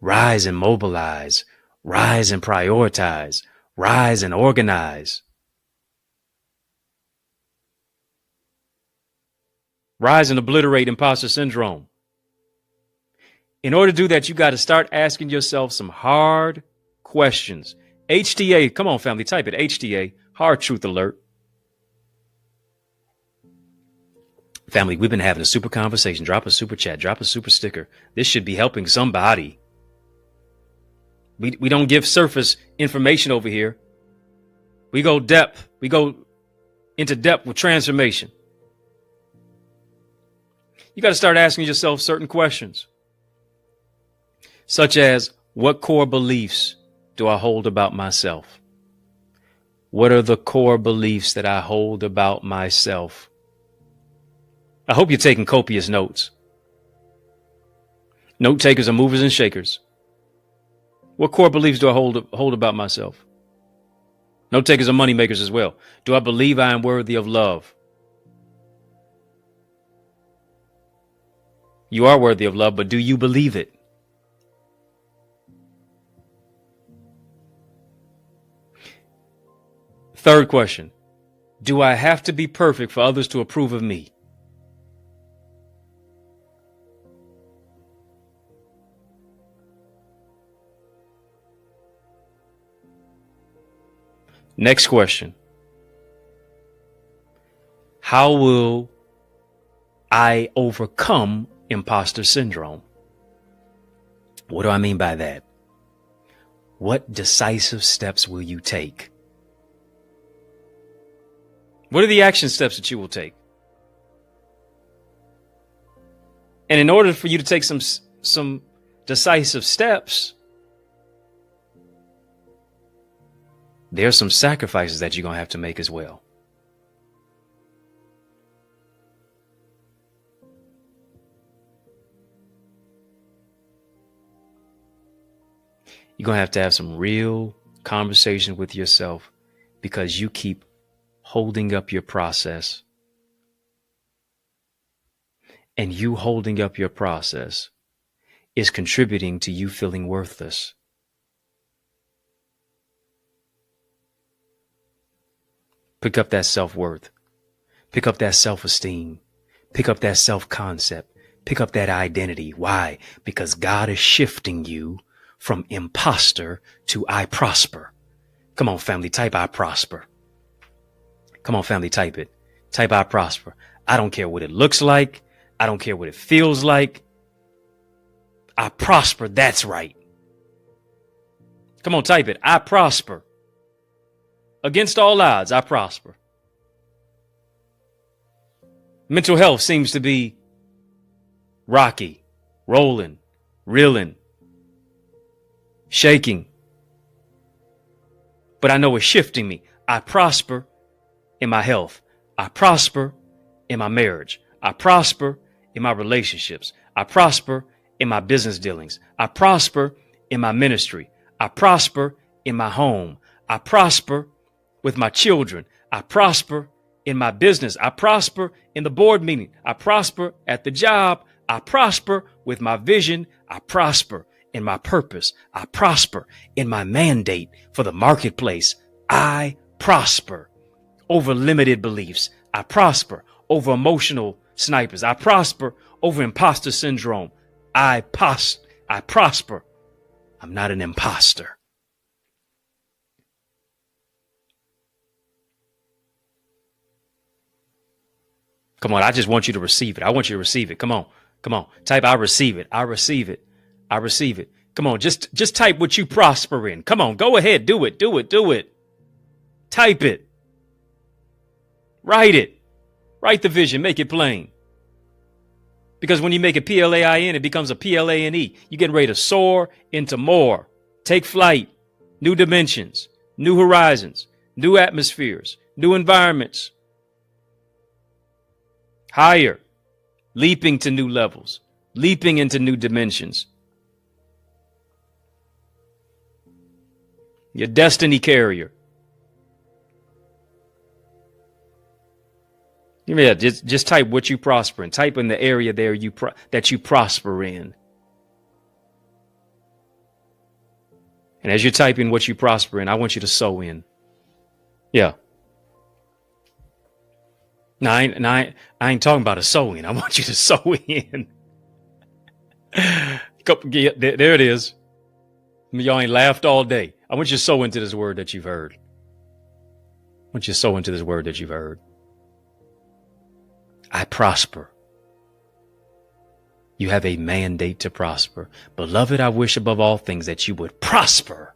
rise and mobilize, rise and prioritize, rise and organize. Rise and obliterate imposter syndrome. In order to do that, you got to start asking yourself some hard questions. HTA, come on, family, type it. HTA, hard truth alert. Family, we've been having a super conversation. Drop a super chat, drop a super sticker. This should be helping somebody. We don't give surface information over here. We go depth. We go into depth with transformation. You got to start asking yourself certain questions, such as, what core beliefs do I hold about myself? What are the core beliefs that I hold about myself? I hope you're taking copious notes. Note takers are movers and shakers. What core beliefs do I hold about myself? Note takers are money makers as well. Do I believe I am worthy of love? You are worthy of love, but do you believe it? Third question. Do I have to be perfect for others to approve of me? Next question. How will I overcome imposter syndrome? What do I mean by that? What decisive steps will you take? What are the action steps that you will take? And in order for you to take some decisive steps, there are some sacrifices that you're going to have to make as well. You're going to have some real conversation with yourself, because you keep holding up your process. And you holding up your process is contributing to you feeling worthless. Pick up that self-worth. Pick up that self-esteem. Pick up that self-concept. Pick up that identity. Why? Because God is shifting you from imposter to I prosper. Come on, family, type I prosper. Come on, family, type it. Type I prosper. I don't care what it looks like. I don't care what it feels like. I prosper. That's right. Come on, type it. I prosper. Against all odds, I prosper. Mental health seems to be rocky, rolling, reeling, shaking. But I know it's shifting me. I prosper in my health. I prosper in my marriage. I prosper in my relationships. I prosper in my business dealings. I prosper in my ministry. I prosper in my home. I prosper with my children. I prosper in my business. I prosper in the board meeting. I prosper at the job. I prosper with my vision. I prosper in my purpose. I prosper in my mandate for the marketplace. I prosper over limited beliefs. I prosper over emotional snipers. I prosper over imposter syndrome. I prosper. I'm not an imposter. Come on, I just want you to receive it. I want you to receive it. Come on. Come on. Type I receive it. I receive it. I receive it. Come on, just type what you prosper in. Come on, go ahead. Do it. Do it. Do it. Type it. Write it. Write the vision. Make it plain. Because when you make it PLAIN, it becomes a PLANE. You're getting ready to soar into more. Take flight. New dimensions. New horizons. new atmospheres, new environments, higher, leaping to new levels, leaping into new dimensions. Your destiny carrier. Yeah, just type what you prosper in. Type in the area there that you prosper in. And as you're typing what you prosper in, I want you to sow in. Yeah. Now, I ain't talking about a sow in. I want you to sow in. There it is. Y'all ain't laughed all day. I want you to sow into this word that you've heard. I want you to sow into this word that you've heard. I prosper. You have a mandate to prosper. Beloved, I wish above all things that you would prosper.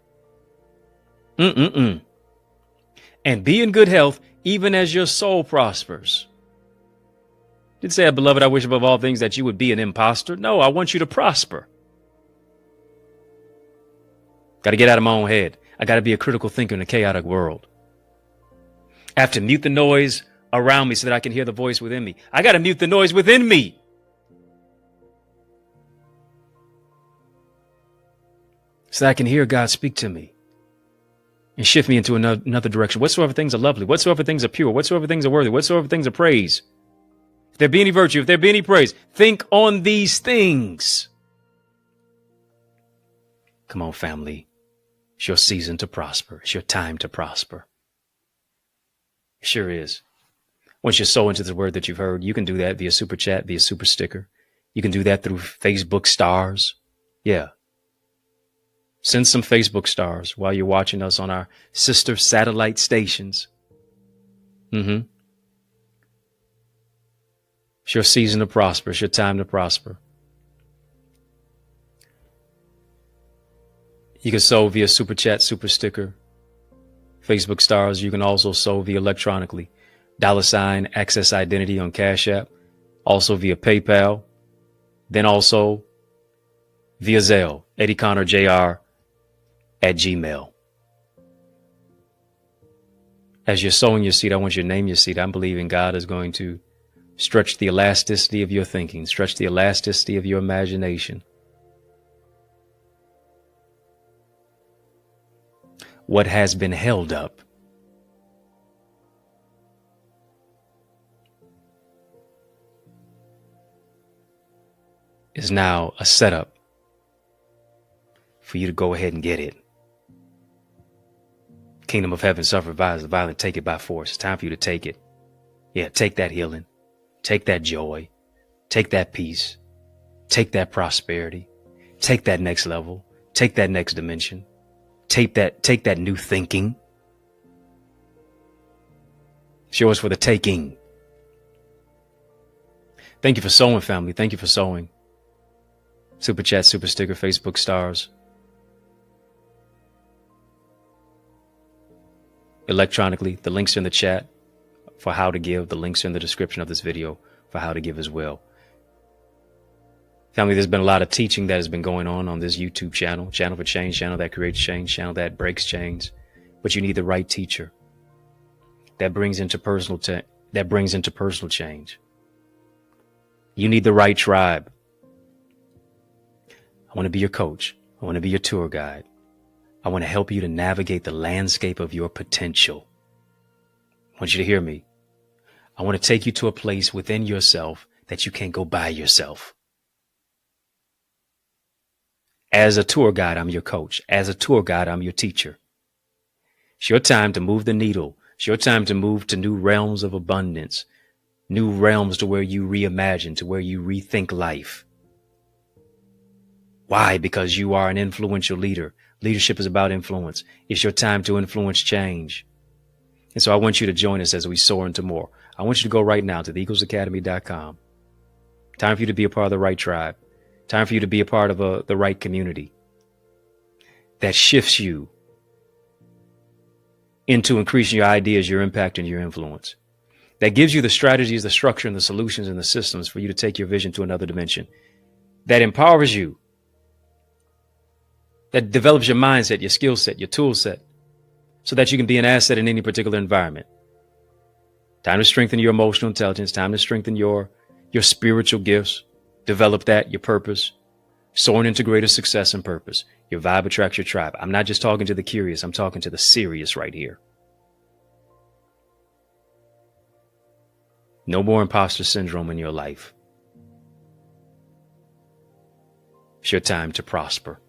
And be in good health, even as your soul prospers. Didn't say, beloved, I wish above all things that you would be an imposter. No, I want you to prosper. Got to get out of my own head. I got to be a critical thinker in a chaotic world. I have to mute the noise around me so that I can hear the voice within me. I got to mute the noise within me. So that I can hear God speak to me and shift me into another direction. Whatsoever things are lovely, whatsoever things are pure, whatsoever things are worthy, whatsoever things are praise. If there be any virtue, if there be any praise, think on these things. Come on, family. It's your season to prosper. It's your time to prosper. It sure is. Once you sow into the word that you've heard, you can do that via super chat, via super sticker. You can do that through Facebook stars. Yeah. Send some Facebook stars while you're watching us on our sister satellite stations. It's your season to prosper. It's your time to prosper. You can sow via super chat, super sticker, Facebook stars. You can also sow via electronically. $ Access Identity on Cash App. Also via PayPal. Then also via Zelle, EddieConnorJr @gmail. As you're sowing your seed, I want you to name your seed. I'm believing God is going to stretch the elasticity of your thinking, stretch the elasticity of your imagination. What has been held up is now a setup for you to go ahead and get it. Kingdom of heaven suffer violence, the violent take it by force. It's time for you to take it. Yeah, take that healing, take that joy, take that peace, take that prosperity, take that next level, take that next dimension, take that new thinking. It's yours for the taking. Thank you for sowing, family. Thank you for sowing. Super chat, super sticker, Facebook stars. Electronically, the links are in the chat for how to give. The links are in the description of this video for how to give as well. Family, there's been a lot of teaching that has been going on this YouTube channel for change, channel that creates change, channel that breaks chains. But you need the right teacher that brings into personal change. You need the right tribe. I want to be your coach. I want to be your tour guide. I want to help you to navigate the landscape of your potential. I want you to hear me. I want to take you to a place within yourself that you can't go by yourself. As a tour guide, I'm your coach. As a tour guide, I'm your teacher. It's your time to move the needle. It's your time to move to new realms of abundance, new realms to where you reimagine, to where you rethink life. Why? Because you are an influential leader. Leadership is about influence. It's your time to influence change. And so I want you to join us as we soar into more. I want you to go right now to theeaglesacademy.com. Time for you to be a part of the right tribe. Time for you to be a part of the right community that shifts you into increasing your ideas, your impact, and your influence. That gives you the strategies, the structure, and the solutions and the systems for you to take your vision to another dimension. That empowers you. That develops your mindset, your skill set, your tool set. so that you can be an asset in any particular environment. Time to strengthen your emotional intelligence. Time to strengthen your spiritual gifts. Develop that, your purpose. Soaring into greater success and purpose. Your vibe attracts your tribe. I'm not just talking to the curious. I'm talking to the serious right here. No more imposter syndrome in your life. It's your time to prosper.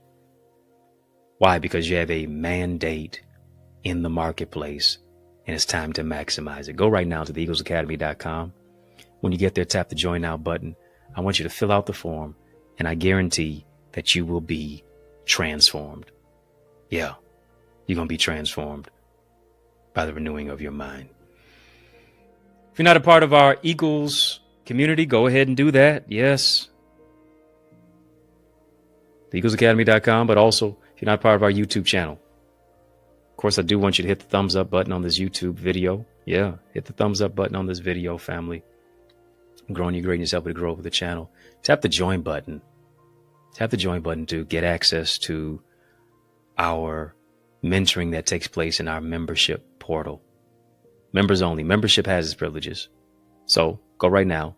Why? Because you have a mandate in the marketplace, and it's time to maximize it. Go right now to theeaglesacademy.com. When you get there, tap the Join Now button. I want you to fill out the form, and I guarantee that you will be transformed. Yeah, you're going to be transformed by the renewing of your mind. If you're not a part of our Eagles community, go ahead and do that. Yes. TheEaglesAcademy.com, but also if you're not part of our YouTube channel. Of course, I do want you to hit the thumbs up button on this YouTube video. Yeah, hit the thumbs up button on this video, family. Growing your greatness, helping to grow with the channel. Tap the join button. Tap the join button to get access to our mentoring that takes place in our membership portal. Members only. Membership has its privileges. So go right now.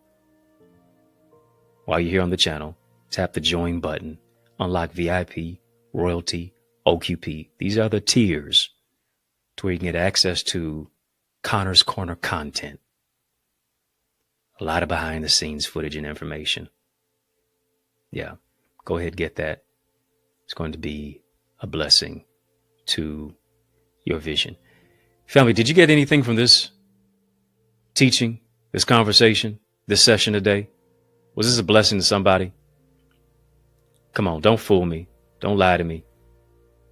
While you're here on the channel, tap the join button. Unlock VIP, royalty, OQP. These are the tiers to where you can get access to Connor's Corner content. A lot of behind the scenes footage and information. Yeah, go ahead and get that. It's going to be a blessing to your vision. Family, did you get anything from this teaching, this conversation, this session today? Was this a blessing to somebody? Come on, don't fool me. Don't lie to me.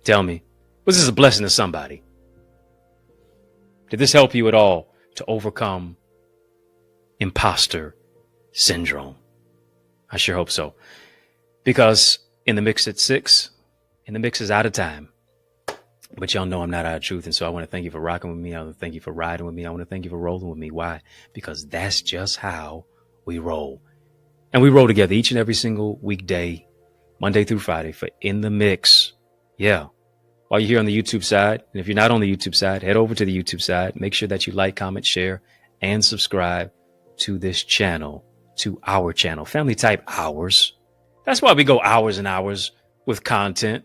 Tell me, was this a blessing to somebody? Did this help you at all to overcome imposter syndrome? I sure hope so. Because in the mix at 6, and the mix is out of time. But y'all know I'm not out of truth. And so I want to thank you for rocking with me. I want to thank you for riding with me. I want to thank you for rolling with me. Why? Because that's just how we roll. And we roll together each and every single weekday, Monday through Friday, for In the Mix. Yeah. While you're here on the YouTube side, and if you're not on the YouTube side, head over to the YouTube side. Make sure that you like, comment, share, and subscribe to this channel, to our channel. Family, type hours. That's why we go hours and hours with content.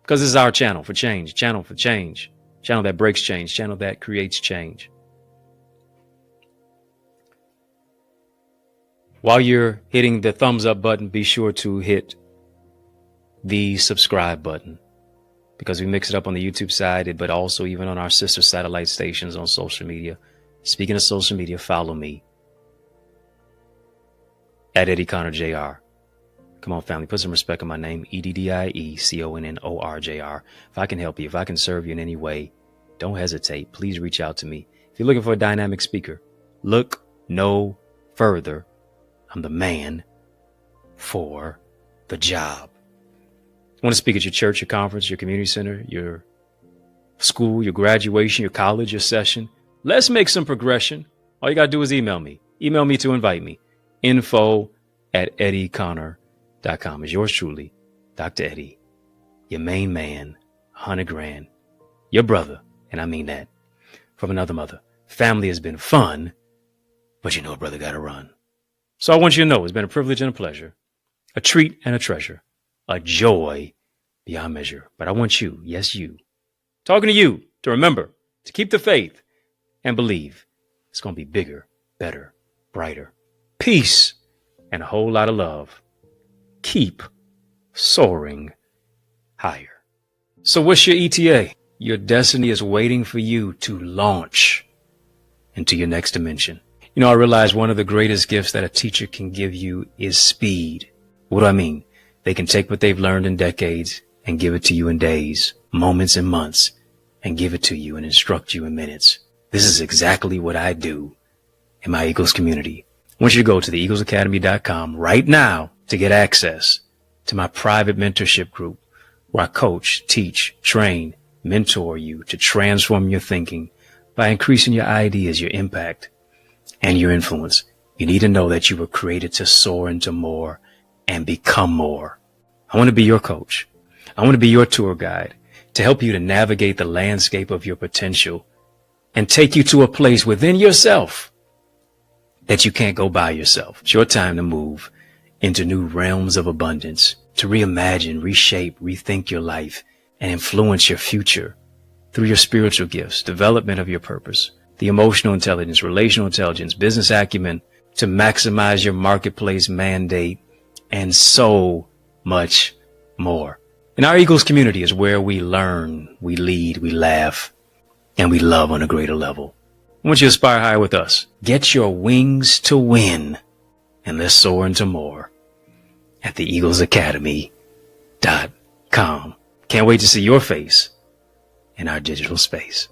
Because this is our channel for change, channel for change, channel that breaks change, channel that creates change. While you're hitting the thumbs up button, be sure to hit the subscribe button, because we mix it up on the YouTube side, but also even on our sister satellite stations on social media. Speaking of social media, follow me at EddieConnorJr. Come on, family, put some respect on my name, EddieConnorJr. If I can help you, if I can serve you in any way, don't hesitate. Please reach out to me. If you're looking for a dynamic speaker, look no further. I'm the man for the job. I want to speak at your church, your conference, your community center, your school, your graduation, your college, your session. Let's make some progression. All you got to do is email me. Email me to invite me. info@EddieConnor.com. Is yours truly, Dr. Eddie, your main man, 100 grand, your brother, and I mean that, from another mother. Family has been fun, but you know a brother got to run. So I want you to know it's been a privilege and a pleasure, a treat and a treasure, a joy beyond measure. But I want you, yes, you, talking to you, to remember, to keep the faith and believe it's going to be bigger, better, brighter, peace, and a whole lot of love. Keep soaring higher. So what's your ETA? Your destiny is waiting for you to launch into your next dimension. You know, I realize one of the greatest gifts that a teacher can give you is speed. What do I mean? They can take what they've learned in decades and give it to you in days, moments, and months, and give it to you and instruct you in minutes. This is exactly what I do in my Eagles community. I want you to go to theeaglesacademy.com right now to get access to my private mentorship group, where I coach, teach, train, mentor you to transform your thinking by increasing your ideas, your impact, and your influence. You need to know that you were created to soar into more and become more. I want to be your coach. I want to be your tour guide. to help you to navigate the landscape of your potential and take you to a place within yourself that you can't go by yourself. It's your time to move into new realms of abundance, to reimagine, reshape, rethink your life, and influence your future through your spiritual gifts, development of your purpose, the emotional intelligence, relational intelligence, business acumen, to maximize your marketplace mandate, and so much more. And our Eagles community is where we learn, we lead, we laugh, and we love on a greater level. I want you to aspire higher with us. Get your wings to win, and let's soar into more at theeaglesacademy.com. Can't wait to see your face in our digital space.